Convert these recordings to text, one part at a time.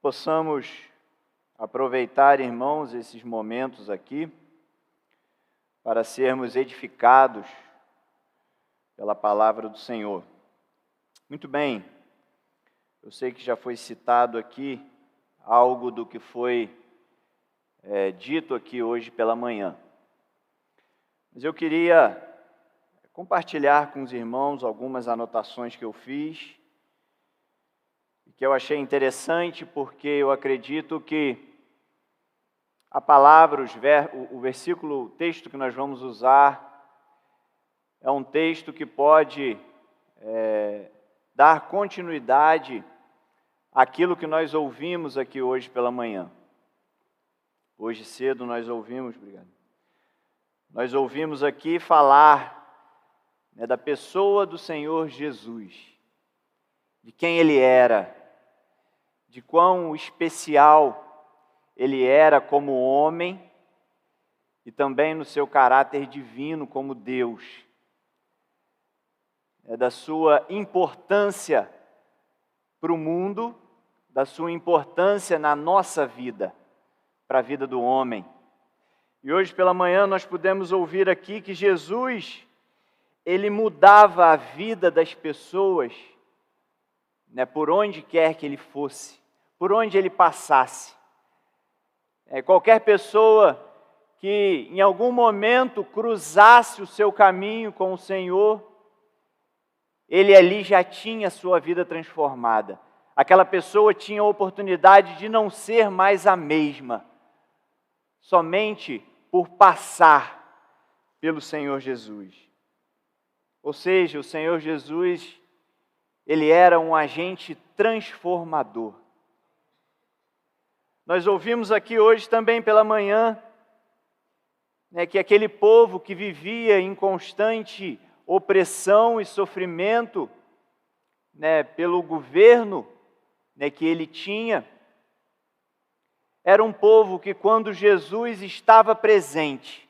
possamos aproveitar, irmãos, esses momentos aqui para sermos edificados pela palavra do Senhor. Muito bem, eu sei que já foi citado aqui algo do que foi dito aqui hoje pela manhã. Mas eu queria compartilhar com os irmãos algumas anotações que eu fiz e que eu achei interessante, porque eu acredito que a palavra, o versículo, o texto que nós vamos usar é um texto que pode dar continuidade àquilo que nós ouvimos aqui hoje pela manhã. Hoje cedo nós ouvimos, nós ouvimos aqui falar da pessoa do Senhor Jesus, de quem Ele era, de quão especial Ele era como homem e também no seu caráter divino como Deus, da sua importância para o mundo, da sua importância na nossa vida, para a vida do homem. E hoje pela manhã nós pudemos ouvir aqui que Jesus, Ele mudava a vida das pessoas, por onde quer que Ele fosse, por onde Ele passasse. Qualquer pessoa que em algum momento cruzasse o seu caminho com o Senhor, Ele ali já tinha a sua vida transformada. Aquela pessoa tinha a oportunidade de não ser mais a mesma, somente por passar pelo Senhor Jesus. Ou seja, o Senhor Jesus, Ele era um agente transformador. Nós ouvimos aqui hoje também pela manhã, que aquele povo que vivia em constante opressão e sofrimento, pelo governo que ele tinha, era um povo que quando Jesus estava presente,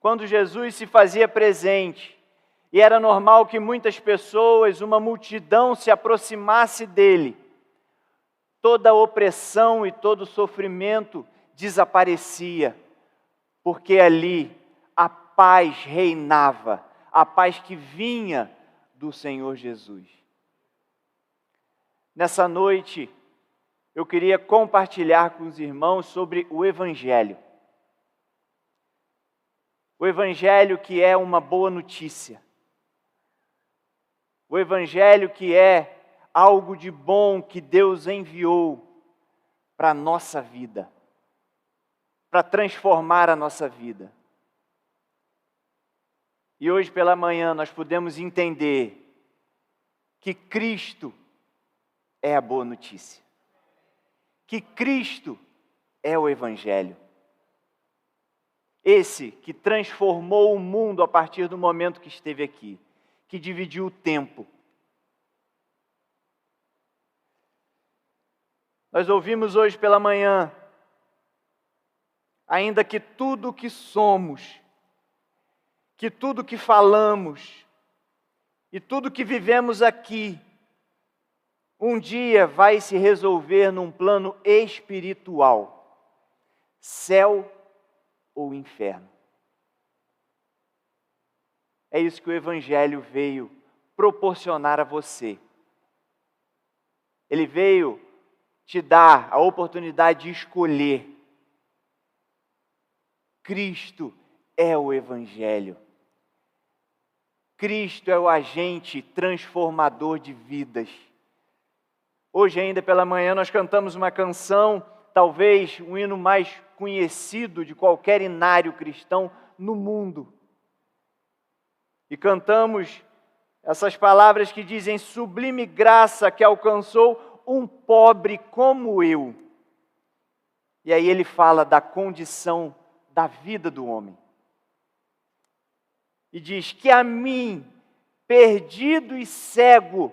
quando Jesus se fazia presente, e era normal que muitas pessoas, uma multidão se aproximasse dele, toda a opressão e todo o sofrimento desaparecia, porque ali a paz reinava, a paz que vinha do Senhor Jesus. Nessa noite, eu queria compartilhar com os irmãos sobre o Evangelho. O Evangelho que é uma boa notícia. O Evangelho que é algo de bom que Deus enviou para a nossa vida, para transformar a nossa vida. E hoje pela manhã nós podemos entender que Cristo é a boa notícia, que Cristo é o Evangelho. Esse que transformou o mundo a partir do momento que esteve aqui, que dividiu o tempo. Nós ouvimos hoje pela manhã, ainda que tudo o que somos, que tudo o que falamos e tudo o que vivemos aqui, um dia vai se resolver num plano espiritual, céu ou inferno. É isso que o Evangelho veio proporcionar a você. Ele veio te dar a oportunidade de escolher. Cristo é o Evangelho. Cristo é o agente transformador de vidas. Hoje ainda pela manhã nós cantamos uma canção, talvez o hino mais conhecido de qualquer inário cristão no mundo. E cantamos essas palavras que dizem: sublime graça que alcançou um pobre como eu. E aí ele fala da condição da vida do homem. E diz que a mim, perdido e cego,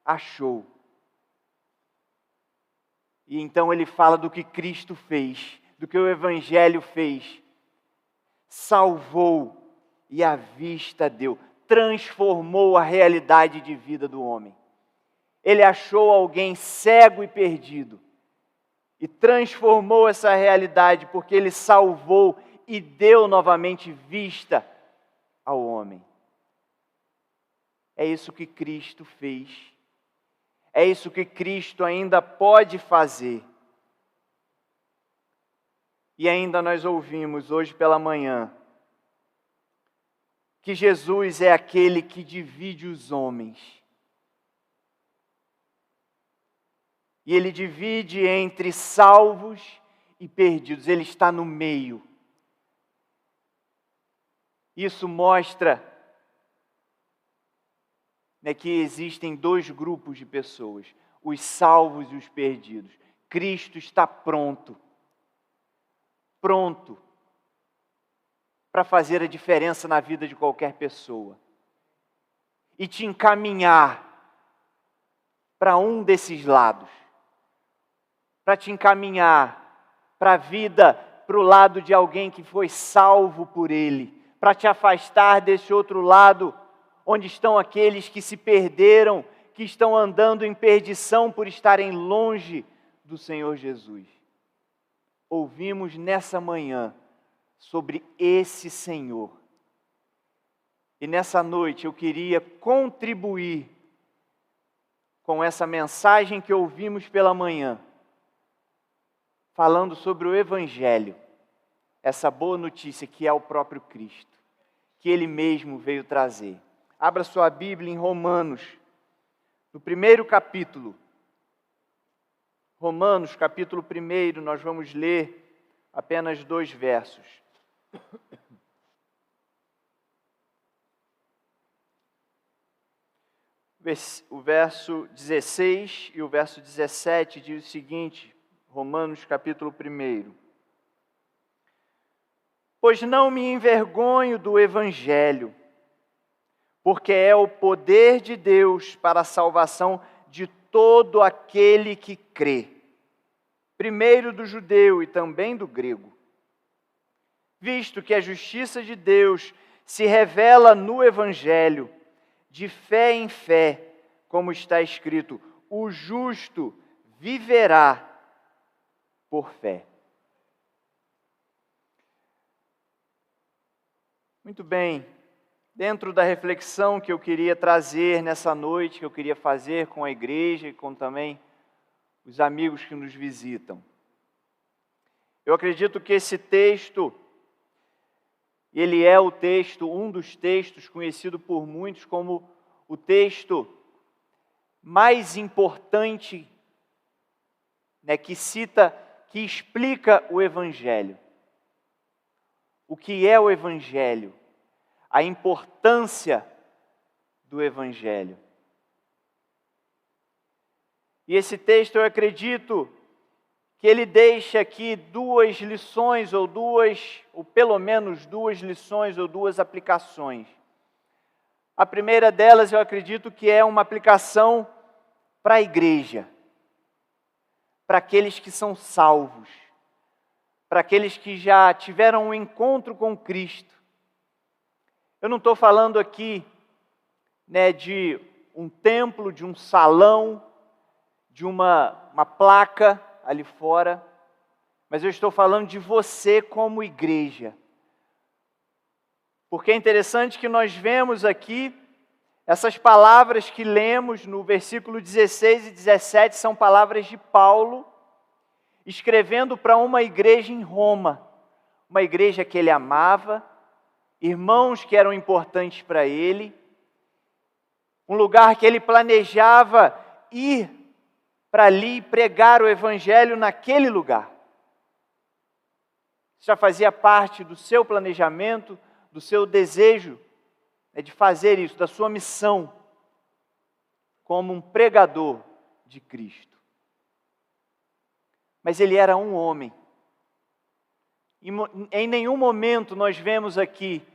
achou. E então ele fala do que Cristo fez, do que o Evangelho fez. Salvou e a vista deu, transformou a realidade de vida do homem. Ele achou alguém cego e perdido e transformou essa realidade, porque Ele salvou e deu novamente vista ao homem. É isso que Cristo fez. É isso que Cristo ainda pode fazer. E ainda nós ouvimos hoje pela manhã que Jesus é aquele que divide os homens. E Ele divide entre salvos e perdidos. Ele está no meio. Isso mostra, né, que existem dois grupos de pessoas, os salvos e os perdidos. Cristo está pronto para fazer a diferença na vida de qualquer pessoa e te encaminhar para um desses lados, para te encaminhar para a vida, para o lado de alguém que foi salvo por Ele, para te afastar desse outro lado, onde estão aqueles que se perderam, que estão andando em perdição por estarem longe do Senhor Jesus. Ouvimos nessa manhã sobre esse Senhor. E nessa noite eu queria contribuir com essa mensagem que ouvimos pela manhã, falando sobre o Evangelho, essa boa notícia que é o próprio Cristo, que Ele mesmo veio trazer. Abra sua Bíblia em Romanos, no primeiro capítulo. Romanos, capítulo 1, nós vamos ler apenas 2 versos. O verso 16 e o verso 17 diz o seguinte, Romanos capítulo 1. Pois não me envergonho do Evangelho, porque é o poder de Deus para a salvação de todo aquele que crê, primeiro do judeu e também do grego. Visto que a justiça de Deus se revela no Evangelho, de fé em fé, como está escrito, o justo viverá por fé. Muito bem, dentro da reflexão que eu queria trazer nessa noite, que eu queria fazer com a igreja e com também os amigos que nos visitam. Eu acredito que esse texto, ele é o texto, um dos textos conhecido por muitos como o texto mais importante, né, que cita, que explica o Evangelho. O que é o Evangelho? A importância do Evangelho. E esse texto, eu acredito que ele deixa aqui 2 lições, ou pelo menos 2 lições ou 2 aplicações. A primeira delas, eu acredito que é uma aplicação para a igreja, para aqueles que são salvos, para aqueles que já tiveram um encontro com Cristo. Eu não estou falando aqui, né, de um templo, de um salão, de uma placa ali fora, mas eu estou falando de você como igreja. Porque é interessante que nós vemos aqui, essas palavras que lemos no versículo 16 e 17 são palavras de Paulo, escrevendo para uma igreja em Roma, uma igreja que ele amava, irmãos que eram importantes para ele, um lugar que ele planejava ir para ali e pregar o Evangelho naquele lugar. Já fazia parte do seu planejamento, do seu desejo, de fazer isso, da sua missão, como um pregador de Cristo. Mas ele era um homem. Em nenhum momento nós vemos aqui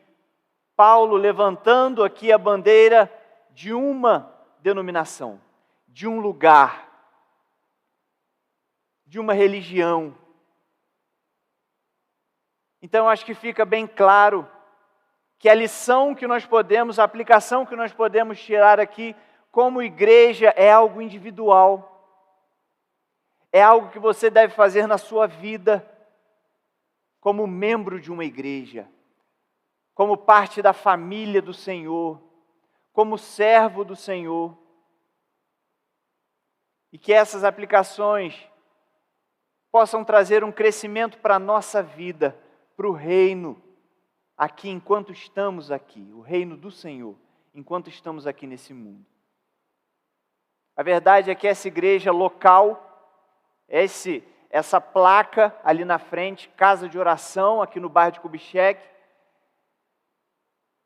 Paulo levantando aqui a bandeira de uma denominação, de um lugar, de uma religião. Então, acho que fica bem claro que a lição que nós podemos, a aplicação que nós podemos tirar aqui como igreja, é algo individual. É algo que você deve fazer na sua vida, como membro de uma igreja, como parte da família do Senhor, como servo do Senhor. E que essas aplicações possam trazer um crescimento para a nossa vida, para o reino, aqui enquanto estamos aqui, o reino do Senhor, enquanto estamos aqui nesse mundo. A verdade é que essa igreja local, essa placa ali na frente, casa de oração, aqui no bairro de Kubitschek,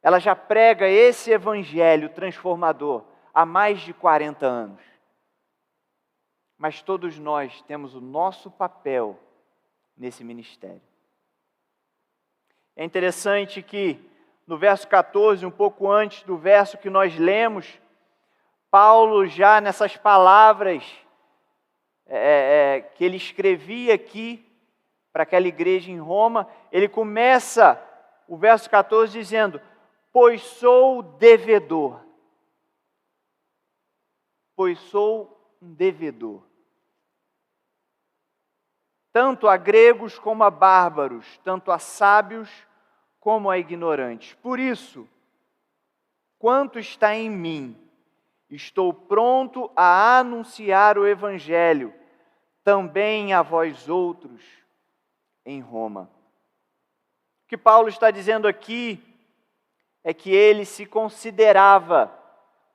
ela já prega esse evangelho transformador há mais de 40 anos. Mas todos nós temos o nosso papel nesse ministério. É interessante que no verso 14, um pouco antes do verso que nós lemos, Paulo já nessas palavras que ele escrevia aqui para aquela igreja em Roma, ele começa o verso 14 dizendo: pois sou devedor. Pois sou um devedor. Tanto a gregos como a bárbaros, tanto a sábios como a ignorantes. Por isso, quanto está em mim, estou pronto a anunciar o evangelho, também a vós outros em Roma. O que Paulo está dizendo aqui é que ele se considerava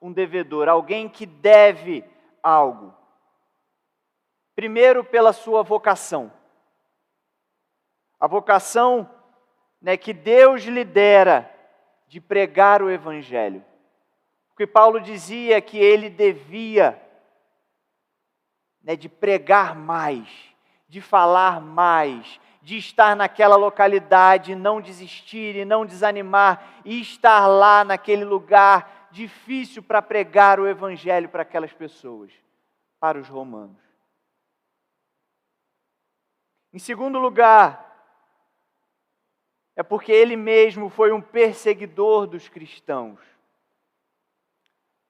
um devedor, alguém que deve algo. Primeiro, pela sua vocação. A vocação, que Deus lhe dera de pregar o evangelho. Porque Paulo dizia que ele devia de pregar mais, de falar mais, de estar naquela localidade, não desistir e não desanimar, e estar lá naquele lugar difícil para pregar o evangelho para aquelas pessoas, para os romanos. Em segundo lugar, é porque ele mesmo foi um perseguidor dos cristãos.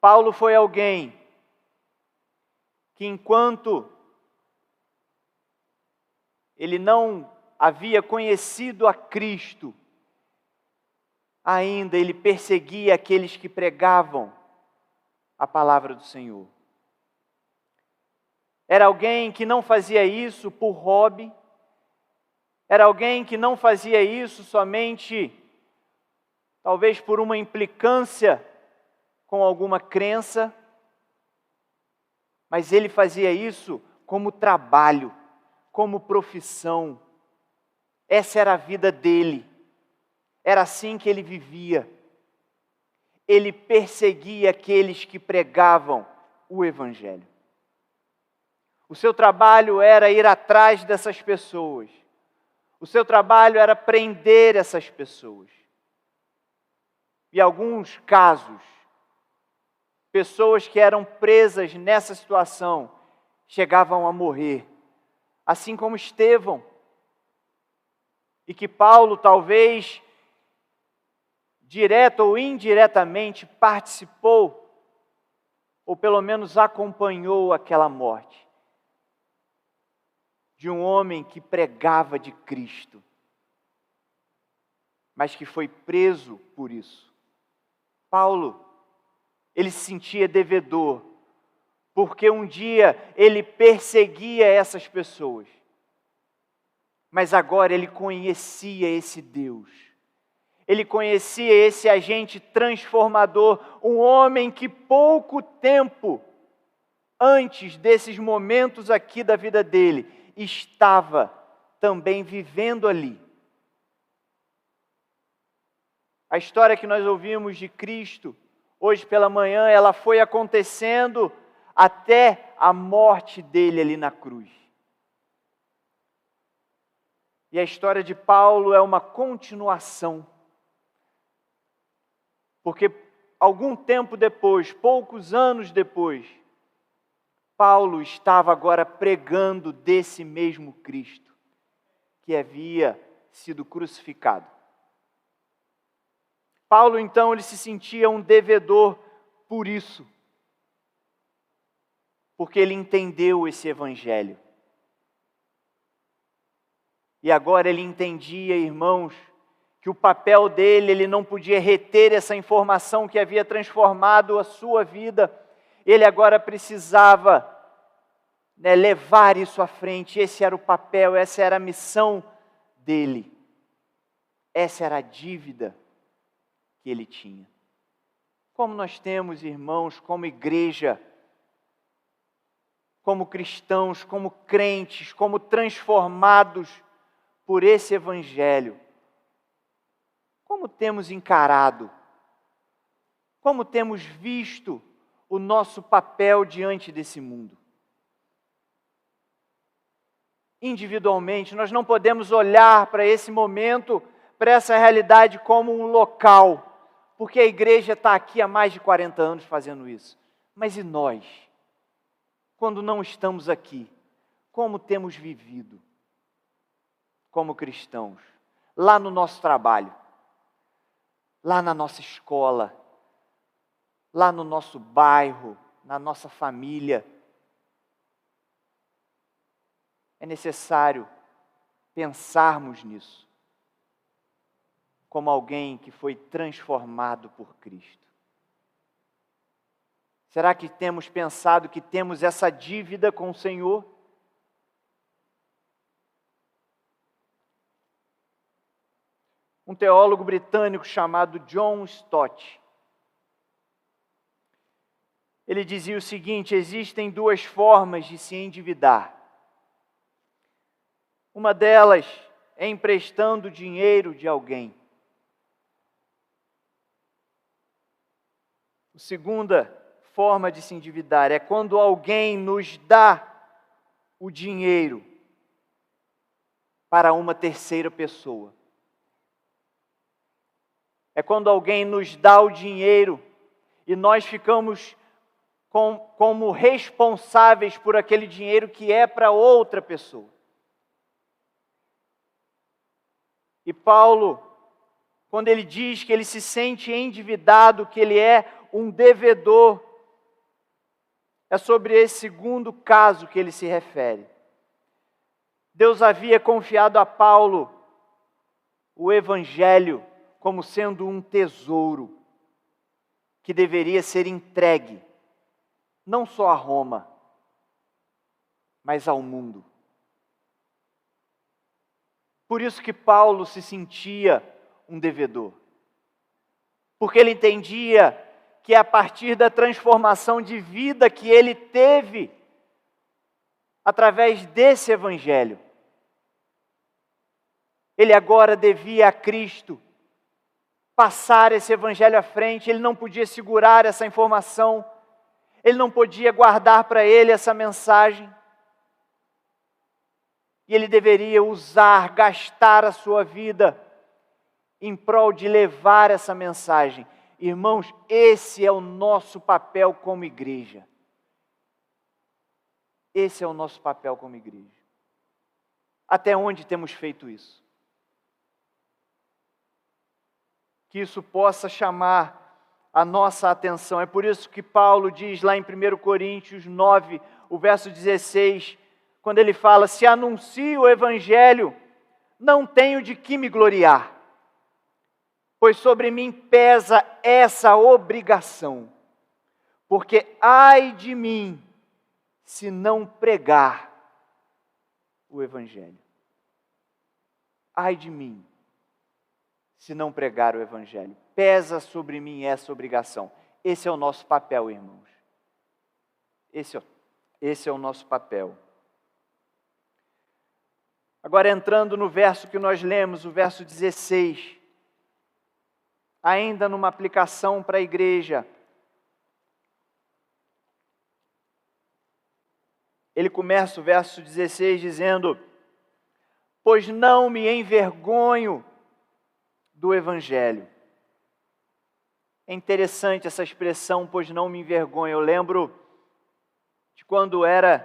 Paulo foi alguém que, enquanto ele não havia conhecido a Cristo, ainda ele perseguia aqueles que pregavam a palavra do Senhor. Era alguém que não fazia isso por hobby, era alguém que não fazia isso somente, talvez por uma implicância com alguma crença, mas ele fazia isso como trabalho, como profissão. Essa era a vida dele, era assim que ele vivia. Ele perseguia aqueles que pregavam o evangelho. O seu trabalho era ir atrás dessas pessoas. O seu trabalho era prender essas pessoas. E alguns casos, pessoas que eram presas nessa situação chegavam a morrer, assim como Estevão, e que Paulo talvez, direto ou indiretamente, participou, ou pelo menos acompanhou aquela morte, de um homem que pregava de Cristo, mas que foi preso por isso. Paulo, ele se sentia devedor, porque um dia ele perseguia essas pessoas, mas agora ele conhecia esse Deus, ele conhecia esse agente transformador, um homem que pouco tempo antes desses momentos aqui da vida dele, estava também vivendo ali. A história que nós ouvimos de Cristo, hoje pela manhã, ela foi acontecendo até a morte dele ali na cruz. E a história de Paulo é uma continuação. Porque algum tempo depois, poucos anos depois, Paulo estava agora pregando desse mesmo Cristo, que havia sido crucificado. Paulo, então, ele se sentia um devedor por isso. porque ele entendeu esse evangelho. E agora ele entendia, irmãos, que o papel dele, ele não podia reter essa informação que havia transformado a sua vida. Ele agora precisava, levar isso à frente. Esse era o papel, essa era a missão dele. Essa era a dívida que ele tinha. Como nós temos, irmãos, como igreja, como cristãos, como crentes, como transformados por esse evangelho, como temos encarado, como temos visto o nosso papel diante desse mundo? Individualmente, nós não podemos olhar para esse momento, para essa realidade como um local, porque a igreja está aqui há mais de 40 anos fazendo isso. Mas e nós? Quando não estamos aqui, como temos vivido como cristãos? Lá no nosso trabalho, lá na nossa escola, lá no nosso bairro, na nossa família. É necessário pensarmos nisso, como alguém que foi transformado por Cristo. Será que temos pensado que temos essa dívida com o Senhor? Um teólogo britânico chamado John Stott, ele dizia o seguinte: existem duas formas de se endividar. Uma delas é emprestando dinheiro de alguém. A segunda forma de se endividar é quando alguém nos dá o dinheiro para uma terceira pessoa. É quando alguém nos dá o dinheiro e nós ficamos como responsáveis por aquele dinheiro que é para outra pessoa. E Paulo, quando ele diz que ele se sente endividado, que ele é um devedor, é sobre esse segundo caso que ele se refere. Deus havia confiado a Paulo o Evangelho como sendo um tesouro que deveria ser entregue, não só a Roma, mas ao mundo. Por isso que Paulo se sentia um devedor. Porque ele entendia que a partir da transformação de vida que ele teve, através desse Evangelho, ele agora devia a Cristo passar esse Evangelho à frente. Ele não podia segurar essa informação, ele não podia guardar para ele essa mensagem. E ele deveria usar, gastar a sua vida em prol de levar essa mensagem. Irmãos, esse é o nosso papel como igreja. Esse é o nosso papel como igreja. Até onde temos feito isso? Que isso possa chamar a nossa atenção. É por isso que Paulo diz lá em 1 Coríntios 9, o verso 16, quando ele fala: se anuncio o Evangelho, não tenho de que me gloriar, pois sobre mim pesa essa obrigação, porque ai de mim se não pregar o Evangelho. Ai de mim se não pregar o Evangelho. Pesa sobre mim essa obrigação. Esse é o nosso papel, irmãos. Esse é o nosso papel. Agora, entrando no verso que nós lemos, o verso 16, ainda numa aplicação para a igreja. Ele começa o verso 16 dizendo: pois não me envergonho do Evangelho. É interessante essa expressão, pois não me envergonho. Eu lembro de quando era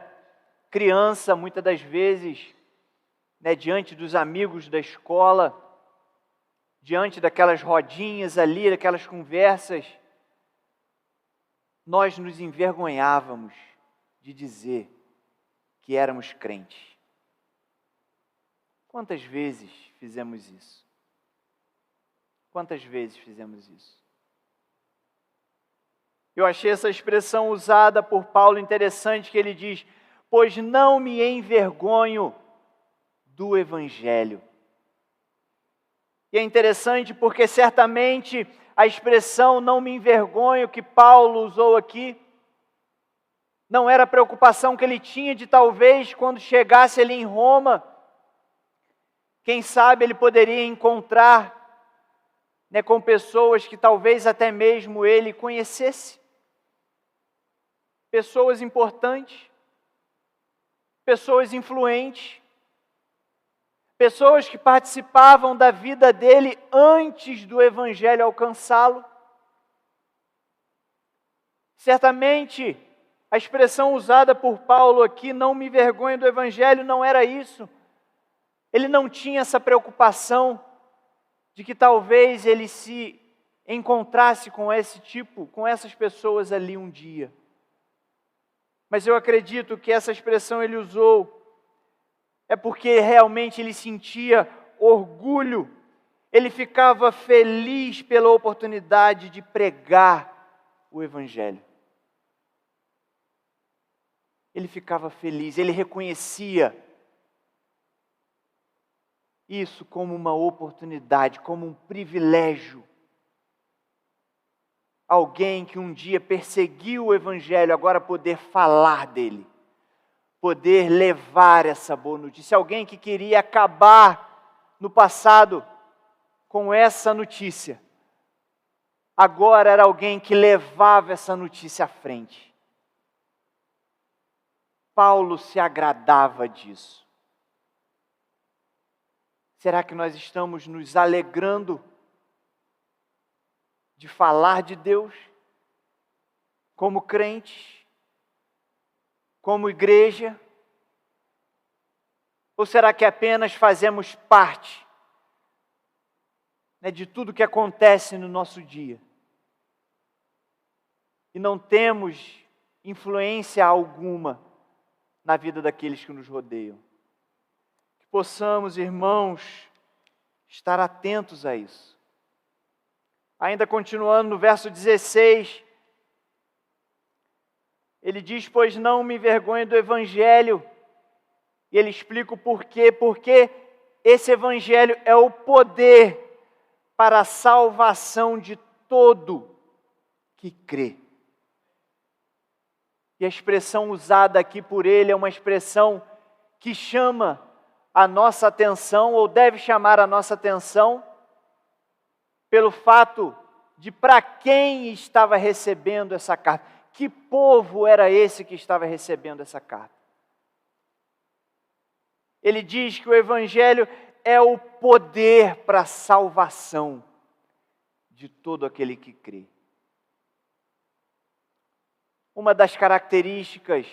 criança, muitas das vezes, diante dos amigos da escola, diante daquelas rodinhas ali, daquelas conversas, nós nos envergonhávamos de dizer que éramos crentes. Quantas vezes fizemos isso? Quantas vezes fizemos isso? Eu achei essa expressão usada por Paulo interessante, que ele diz: pois não me envergonho do Evangelho. E é interessante porque certamente a expressão não me envergonho que Paulo usou aqui não era a preocupação que ele tinha de talvez quando chegasse ali em Roma, quem sabe ele poderia encontrar com pessoas que talvez até mesmo ele conhecesse. Pessoas importantes, pessoas influentes, pessoas que participavam da vida dele antes do Evangelho alcançá-lo. Certamente, a expressão usada por Paulo aqui, não me envergonho do Evangelho, não era isso. Ele não tinha essa preocupação de que talvez ele se encontrasse com essas pessoas ali um dia. Mas eu acredito que essa expressão ele usou é porque realmente ele sentia orgulho, ele ficava feliz pela oportunidade de pregar o Evangelho. Ele ficava feliz, ele reconhecia isso como uma oportunidade, como um privilégio. Alguém que um dia perseguiu o Evangelho, agora poder falar dele, poder levar essa boa notícia. Alguém que queria acabar no passado com essa notícia, agora era alguém que levava essa notícia à frente. Paulo se agradava disso. Será que nós estamos nos alegrando de falar de Deus como crentes, como igreja? Ou será que apenas fazemos parte de tudo que acontece no nosso dia e não temos influência alguma na vida daqueles que nos rodeiam? Que possamos, irmãos, estar atentos a isso. Ainda continuando no verso 16, ele diz: pois não me envergonho do Evangelho. E ele explica o porquê. Porque esse Evangelho é o poder para a salvação de todo que crê. E a expressão usada aqui por ele é uma expressão que chama a nossa atenção, ou deve chamar a nossa atenção, pelo fato de para quem estava recebendo essa carta. Que povo era esse que estava recebendo essa carta? Ele diz que o Evangelho é o poder para a salvação de todo aquele que crê. Uma das características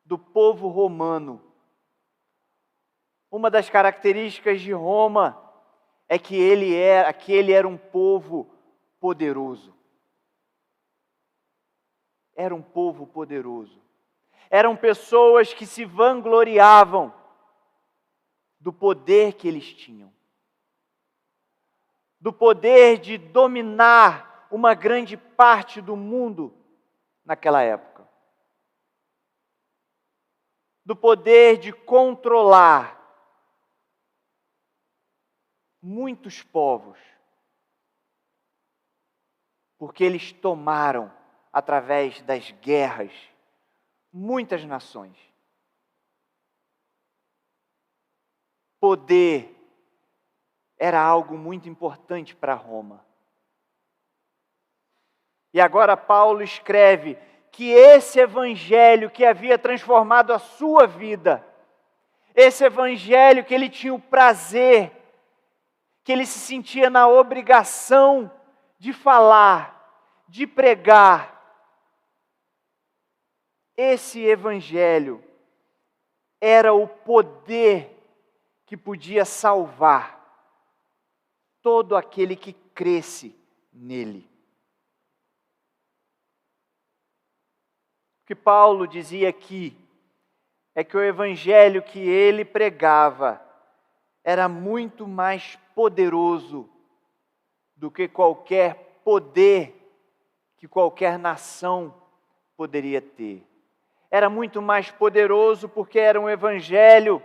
do povo romano, uma das características de Roma, é que ele era um povo poderoso. Era um povo poderoso. Eram pessoas que se vangloriavam do poder que eles tinham, do poder de dominar uma grande parte do mundo naquela época, do poder de controlar muitos povos, porque eles tomaram, através das guerras, muitas nações. Poder era algo muito importante para Roma. E agora Paulo escreve que esse Evangelho que havia transformado a sua vida, esse Evangelho que ele tinha o prazer, que ele se sentia na obrigação de falar, de pregar, esse Evangelho era o poder que podia salvar todo aquele que cresce nele. O que Paulo dizia aqui é que o evangelho que ele pregava era muito mais poderoso do que qualquer poder que qualquer nação poderia ter. Era muito mais poderoso porque era um evangelho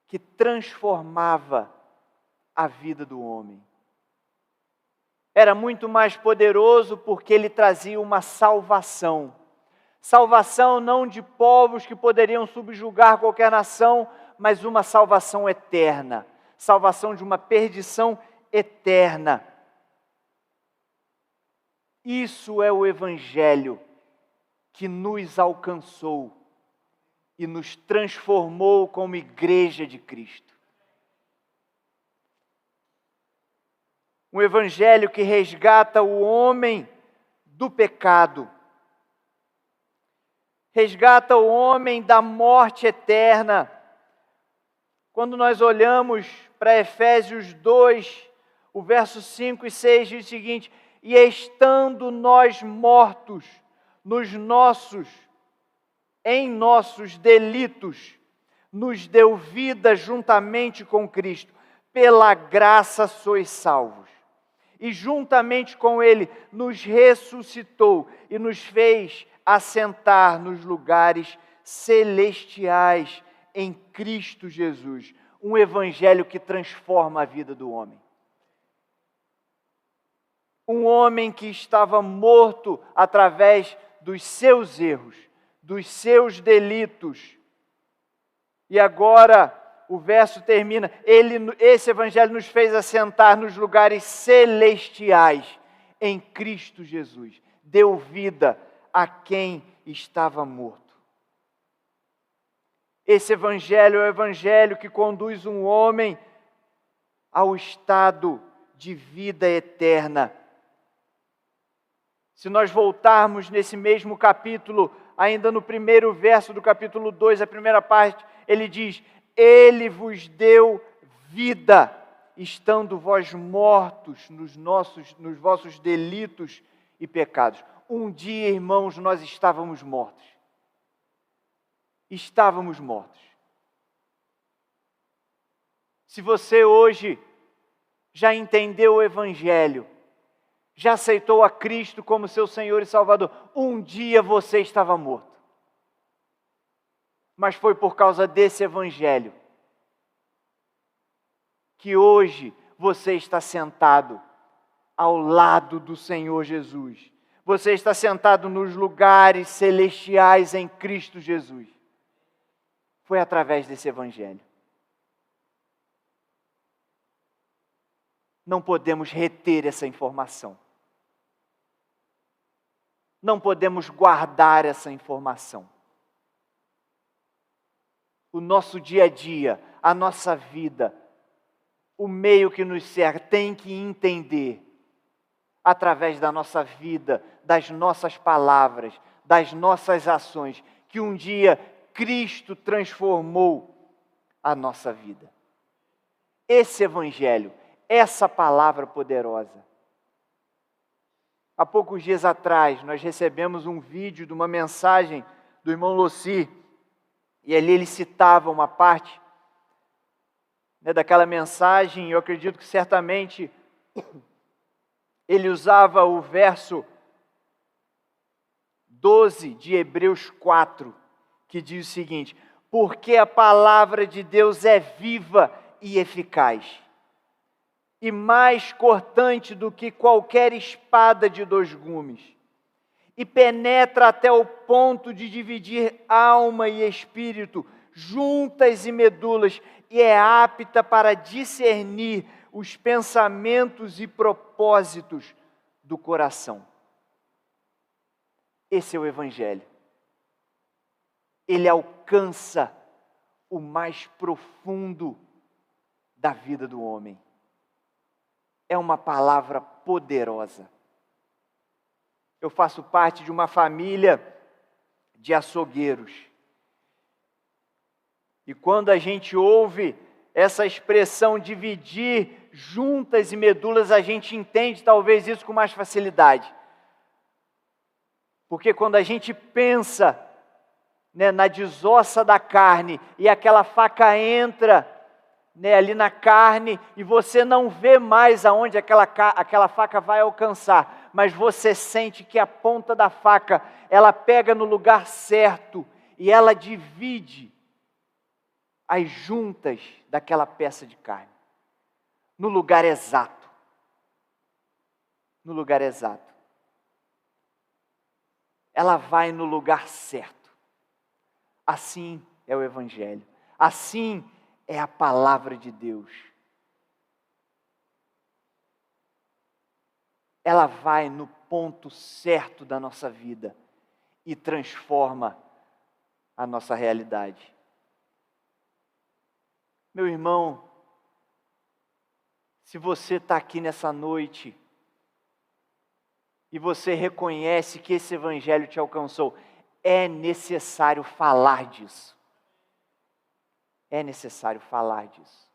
que transformava a vida do homem. Era muito mais poderoso porque ele trazia uma salvação. Salvação não de povos que poderiam subjugar qualquer nação, mas uma salvação eterna. Salvação de uma perdição eterna. Isso é o evangelho que nos alcançou e nos transformou como igreja de Cristo. Um evangelho que resgata o homem do pecado, resgata o homem da morte eterna. Quando nós olhamos para Efésios 2, o verso 5 e 6 diz o seguinte: e estando nós mortos em nossos delitos, nos deu vida juntamente com Cristo, pela graça sois salvos. E juntamente com Ele nos ressuscitou e nos fez assentar nos lugares celestiais em Cristo Jesus. Um evangelho que transforma a vida do homem. Um homem que estava morto através dos seus erros, dos seus delitos. E agora o verso termina, esse evangelho nos fez assentar nos lugares celestiais em Cristo Jesus. Deu vida a quem estava morto. Esse evangelho é o evangelho que conduz um homem ao estado de vida eterna. Se nós voltarmos nesse mesmo capítulo, ainda no primeiro verso do capítulo 2, a primeira parte, ele diz: Ele vos deu vida, estando vós mortos nos vossos delitos e pecados. Um dia, irmãos, nós estávamos mortos. Estávamos mortos. Se você hoje já entendeu o Evangelho, já aceitou a Cristo como seu Senhor e Salvador, um dia você estava morto. Mas foi por causa desse Evangelho que hoje você está sentado ao lado do Senhor Jesus. Você está sentado nos lugares celestiais em Cristo Jesus. Foi através desse Evangelho. Não podemos reter essa informação. Não podemos guardar essa informação. O nosso dia a dia, a nossa vida, o meio que nos cerca tem que entender, através da nossa vida, das nossas palavras, das nossas ações, que um dia Cristo transformou a nossa vida. Esse Evangelho, essa palavra poderosa. Há poucos dias atrás, nós recebemos um vídeo de uma mensagem do irmão Lossi, e ali ele citava uma parte daquela mensagem. Eu acredito que certamente ele usava o verso 12 de Hebreus 4, que diz o seguinte: porque a palavra de Deus é viva e eficaz, e mais cortante do que qualquer espada de 2 gumes, e penetra até o ponto de dividir alma e espírito, juntas e medulas, e é apta para discernir os pensamentos e propósitos do coração. Esse é o Evangelho. Ele alcança o mais profundo da vida do homem. É uma palavra poderosa. Eu faço parte de uma família de açougueiros. E quando a gente ouve essa expressão dividir juntas e medulas, a gente entende talvez isso com mais facilidade. Porque quando a gente pensa, né, na desossa da carne e aquela faca entra, né, ali na carne e você não vê mais aonde aquela faca vai alcançar, mas você sente que a ponta da faca, ela pega no lugar certo e ela divide as juntas daquela peça de carne, no lugar exato. No lugar exato. Ela vai no lugar certo. Assim é o Evangelho. Assim é a palavra de Deus. Ela vai no ponto certo da nossa vida e transforma a nossa realidade. Meu irmão, se você está aqui nessa noite e você reconhece que esse Evangelho te alcançou, é necessário falar disso. É necessário falar disso.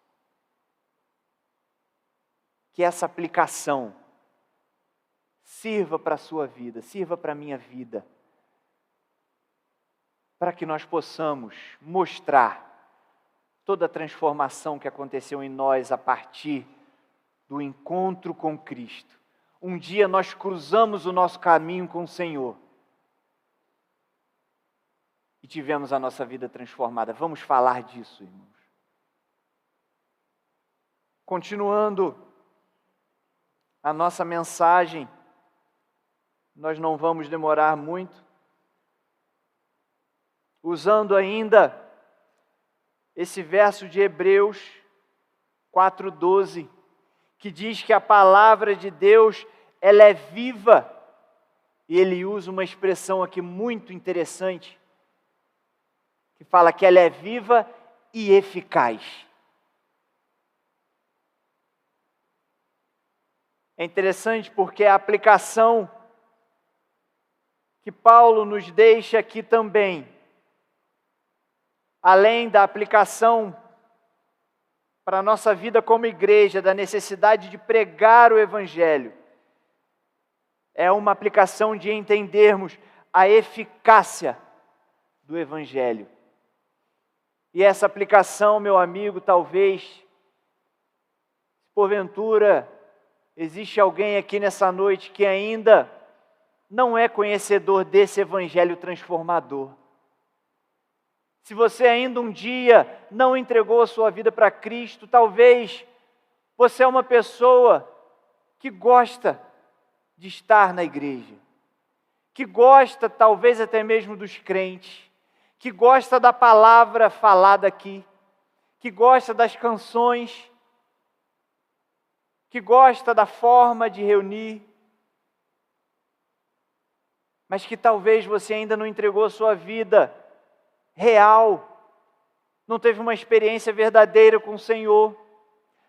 Que essa aplicação sirva para a sua vida, sirva para a minha vida, para que nós possamos mostrar toda a transformação que aconteceu em nós a partir do encontro com Cristo. Um dia nós cruzamos o nosso caminho com o Senhor e tivemos a nossa vida transformada. Vamos falar disso, irmãos. Continuando a nossa mensagem, nós não vamos demorar muito, usando ainda esse verso de Hebreus 4:12, que diz que a palavra de Deus, ela é viva, e ele usa uma expressão aqui muito interessante, que fala que ela é viva e eficaz. É interessante porque a aplicação que Paulo nos deixa aqui também, além da aplicação para a nossa vida como igreja, da necessidade de pregar o Evangelho, é uma aplicação de entendermos a eficácia do Evangelho. E essa aplicação, meu amigo, talvez, porventura, existe alguém aqui nessa noite que ainda não é conhecedor desse Evangelho transformador. Se você ainda um dia não entregou a sua vida para Cristo, talvez você é uma pessoa que gosta de estar na igreja, que gosta talvez até mesmo dos crentes, que gosta da palavra falada aqui, que gosta das canções, que gosta da forma de reunir, mas que talvez você ainda não entregou a sua vida real, não teve uma experiência verdadeira com o Senhor.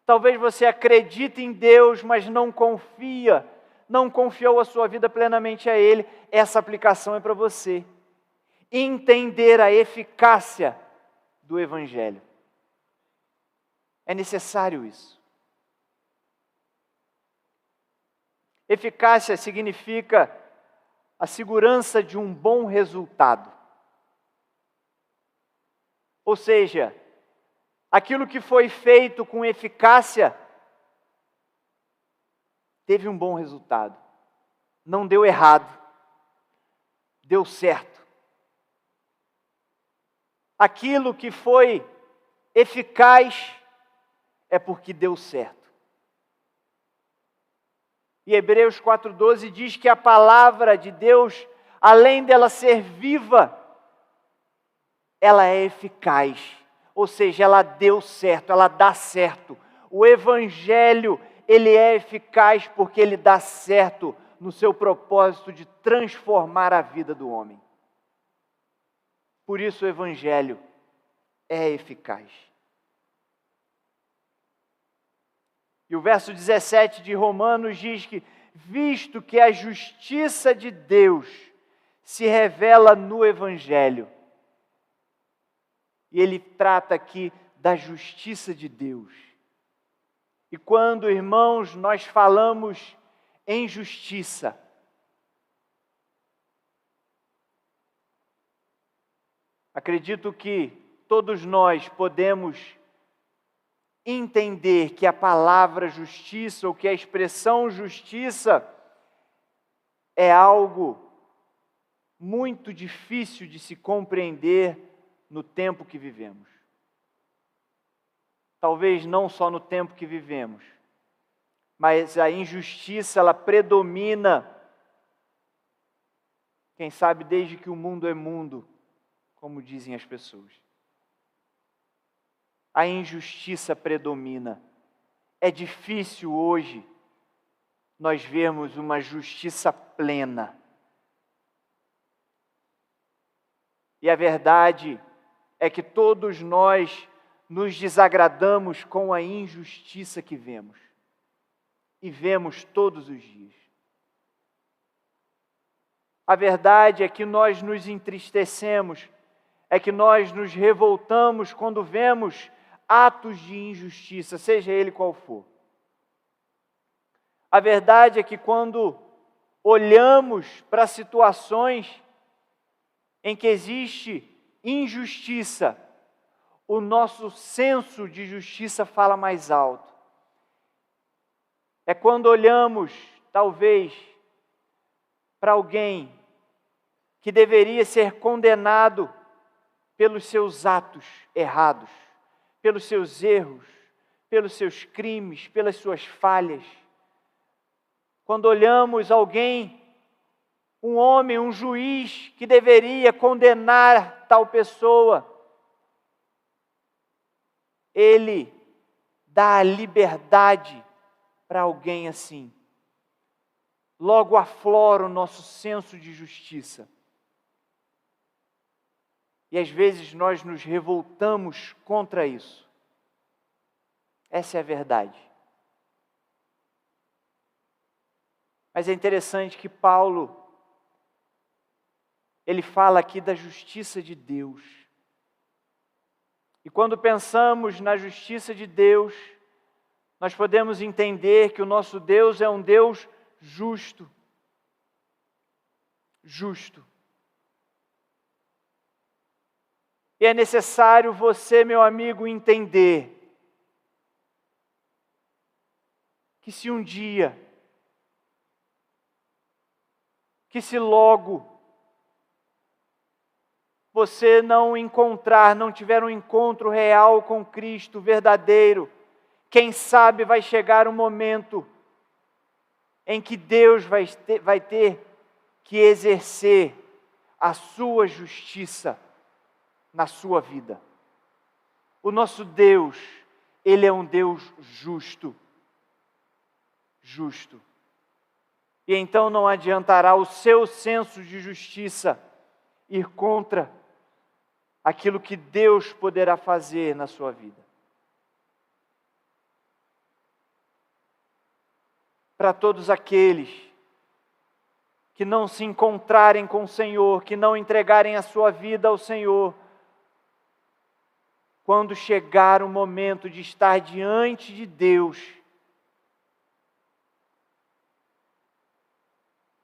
Talvez você acredite em Deus, mas não confiou a sua vida plenamente a Ele. Essa aplicação é para você. Entender a eficácia do Evangelho. É necessário isso. Eficácia significa a segurança de um bom resultado. Ou seja, aquilo que foi feito com eficácia teve um bom resultado. Não deu errado. Deu certo. Aquilo que foi eficaz é porque deu certo. E Hebreus 4:12 diz que a palavra de Deus, além dela ser viva, ela é eficaz. Ou seja, ela deu certo, ela dá certo. O Evangelho, ele é eficaz porque ele dá certo no seu propósito de transformar a vida do homem. Por isso o Evangelho é eficaz. E o verso 17 de Romanos diz que, visto que a justiça de Deus se revela no Evangelho, e ele trata aqui da justiça de Deus. E quando, irmãos, nós falamos em justiça, Acredito que todos nós podemos entender que a palavra justiça, ou que a expressão justiça, é algo muito difícil de se compreender no tempo que vivemos. Talvez não só no tempo que vivemos, mas a injustiça, ela predomina, quem sabe desde que o mundo é mundo, como dizem as pessoas. A injustiça predomina. É difícil hoje nós vermos uma justiça plena. E a verdade é que todos nós nos desagradamos com a injustiça que vemos. E vemos todos os dias. A verdade é que nós nos entristecemos, é que nós nos revoltamos quando vemos atos de injustiça, seja ele qual for. A verdade é que quando olhamos para situações em que existe injustiça, o nosso senso de justiça fala mais alto. É quando olhamos, talvez, para alguém que deveria ser condenado pelos seus atos errados, pelos seus erros, pelos seus crimes, pelas suas falhas. Quando olhamos alguém, um homem, um juiz que deveria condenar tal pessoa, ele dá a liberdade para alguém assim. Logo aflora o nosso senso de justiça. E às vezes nós nos revoltamos contra isso. Essa é a verdade. Mas é interessante que Paulo, ele fala aqui da justiça de Deus. E quando pensamos na justiça de Deus, nós podemos entender que o nosso Deus é um Deus justo. Justo. E é necessário você, meu amigo, entender que se um dia, que se logo você não tiver um encontro real com Cristo, verdadeiro, quem sabe vai chegar um momento em que Deus vai ter que exercer a sua justiça na sua vida. O nosso Deus, Ele é um Deus justo. Justo. E então não adiantará o seu senso de justiça ir contra aquilo que Deus poderá fazer na sua vida. Para todos aqueles que não se encontrarem com o Senhor, que não entregarem a sua vida ao Senhor, quando chegar o momento de estar diante de Deus,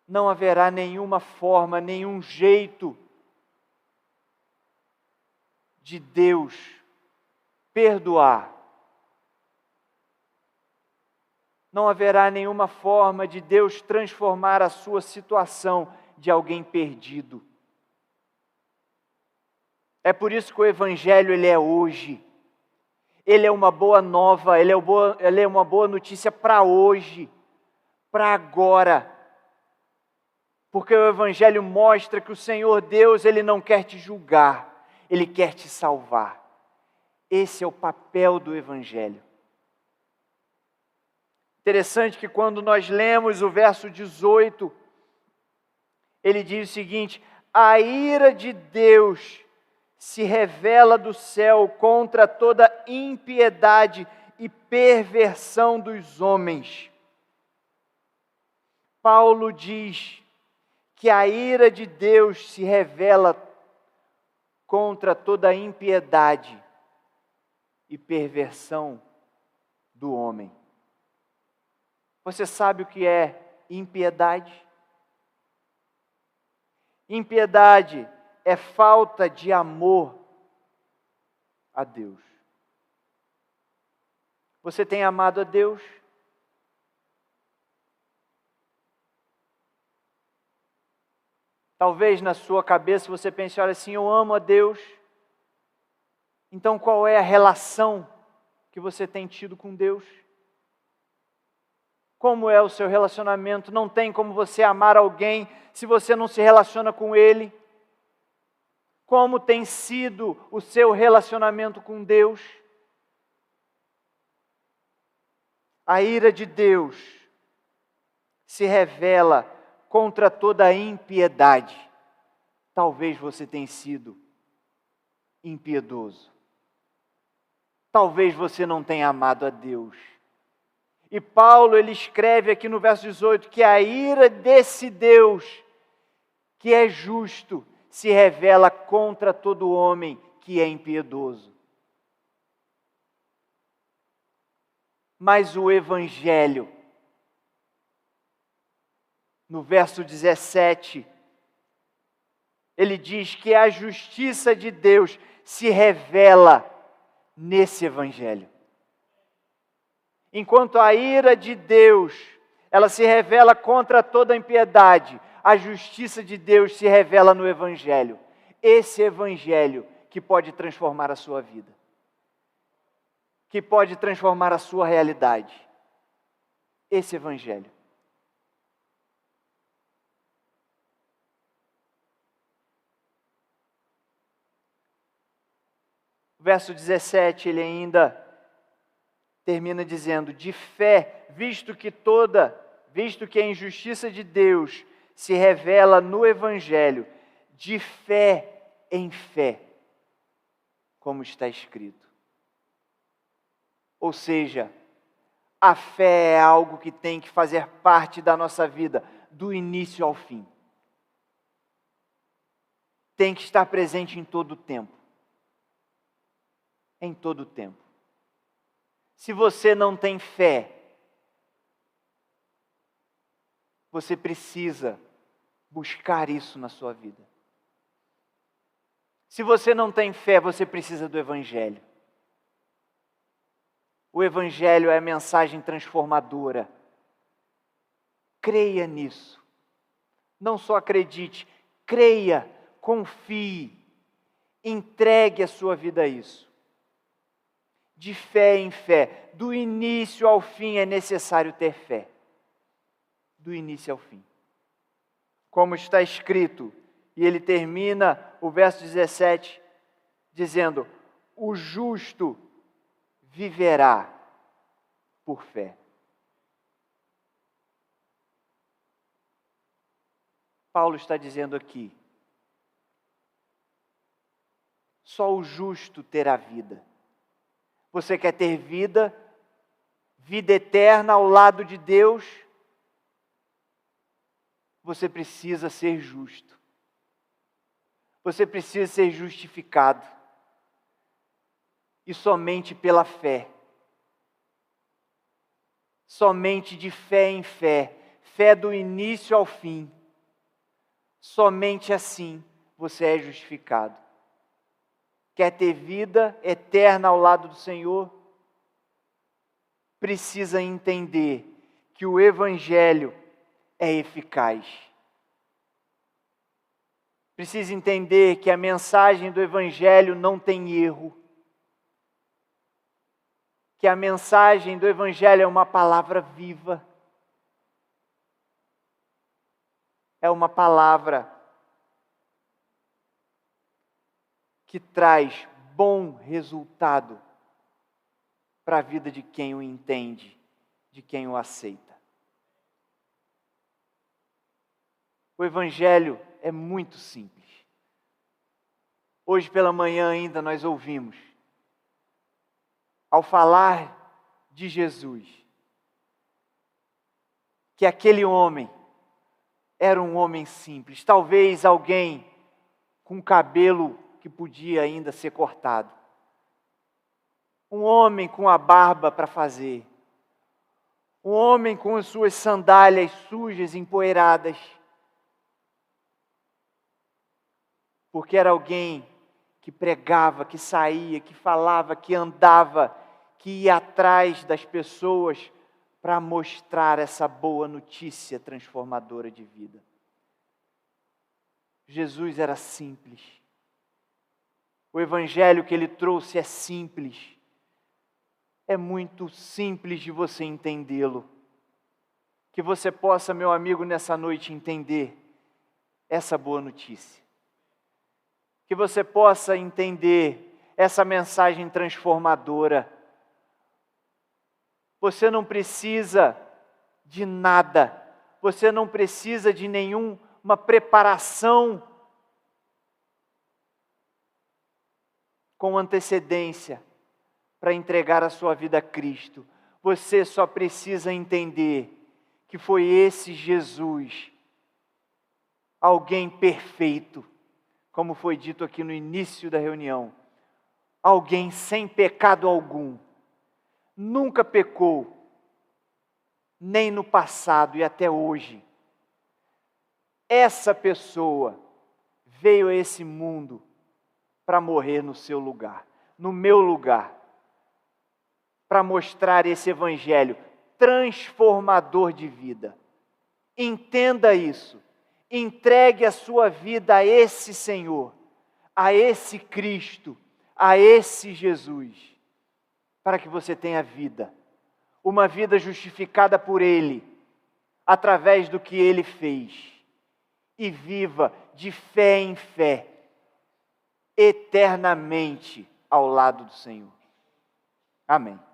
não haverá nenhuma forma, nenhum jeito de Deus perdoar. Não haverá nenhuma forma de Deus transformar a sua situação de alguém perdido. É por isso que o Evangelho ele é hoje. Ele é uma boa nova, ele é uma boa notícia para hoje, para agora. Porque o Evangelho mostra que o Senhor Deus, Ele não quer te julgar, Ele quer te salvar. Esse é o papel do Evangelho. Interessante que quando nós lemos o verso 18, ele diz o seguinte: a ira de Deus se revela do céu contra toda impiedade e perversão dos homens. Paulo diz que a ira de Deus se revela contra toda impiedade e perversão do homem. Você sabe o que é impiedade? Impiedade é falta de amor a Deus. Você tem amado a Deus? Talvez na sua cabeça você pense, olha assim, eu amo a Deus. Então qual é a relação que você tem tido com Deus? Como é o seu relacionamento? Não tem como você amar alguém se você não se relaciona com Ele. Como tem sido o seu relacionamento com Deus? A ira de Deus se revela contra toda a impiedade. Talvez você tenha sido impiedoso. Talvez você não tenha amado a Deus. E Paulo, ele escreve aqui no verso 18 que a ira desse Deus, que é justo, se revela contra todo homem que é impiedoso. Mas o Evangelho, no verso 17, ele diz que a justiça de Deus se revela nesse Evangelho. Enquanto a ira de Deus, ela se revela contra toda a impiedade, a justiça de Deus se revela no Evangelho. Esse Evangelho que pode transformar a sua vida, que pode transformar a sua realidade. Esse Evangelho. Verso 17, ele ainda termina dizendo, de fé, visto que a injustiça de Deus se revela no Evangelho, de fé em fé, como está escrito. Ou seja, a fé é algo que tem que fazer parte da nossa vida, do início ao fim. Tem que estar presente em todo o tempo. Em todo o tempo. Se você não tem fé, você precisa buscar isso na sua vida. Se você não tem fé, você precisa do Evangelho. O Evangelho é a mensagem transformadora. Creia nisso. Não só acredite, creia, confie, entregue a sua vida a isso. De fé em fé, do início ao fim é necessário ter fé. Do início ao fim. Como está escrito, e ele termina o verso 17 dizendo: o justo viverá por fé. Paulo está dizendo aqui, só o justo terá vida. Você quer ter vida, vida eterna ao lado de Deus? Você precisa ser justo. Você precisa ser justificado. E somente pela fé. Somente de fé em fé. Fé do início ao fim. Somente assim você é justificado. Quer ter vida eterna ao lado do Senhor? Precisa entender que o Evangelho é eficaz. Precisa entender que a mensagem do Evangelho não tem erro. Que a mensagem do Evangelho é uma palavra viva. É uma palavra que traz bom resultado para a vida de quem o entende, de quem o aceita. O Evangelho é muito simples. Hoje pela manhã ainda nós ouvimos, ao falar de Jesus, que aquele homem era um homem simples, talvez alguém com cabelo que podia ainda ser cortado. Um homem com a barba para fazer. Um homem com as suas sandálias sujas, empoeiradas. porque era alguém que pregava, que saía, que falava, que andava, que ia atrás das pessoas para mostrar essa boa notícia transformadora de vida. Jesus era simples. O evangelho que ele trouxe é simples. É muito simples de você entendê-lo. Que você possa, meu amigo, nessa noite entender essa boa notícia. Que você possa entender essa mensagem transformadora. Você não precisa de nada. Você não precisa de nenhuma preparação com antecedência para entregar a sua vida a Cristo. Você só precisa entender que foi esse Jesus, alguém perfeito, como foi dito aqui no início da reunião, alguém sem pecado algum, nunca pecou, nem no passado e até hoje. Essa pessoa veio a esse mundo para morrer no seu lugar, no meu lugar, para mostrar esse evangelho transformador de vida. Entenda isso. Entregue a sua vida a esse Senhor, a esse Cristo, a esse Jesus, para que você tenha vida, uma vida justificada por Ele, através do que Ele fez, e viva de fé em fé, eternamente ao lado do Senhor. Amém.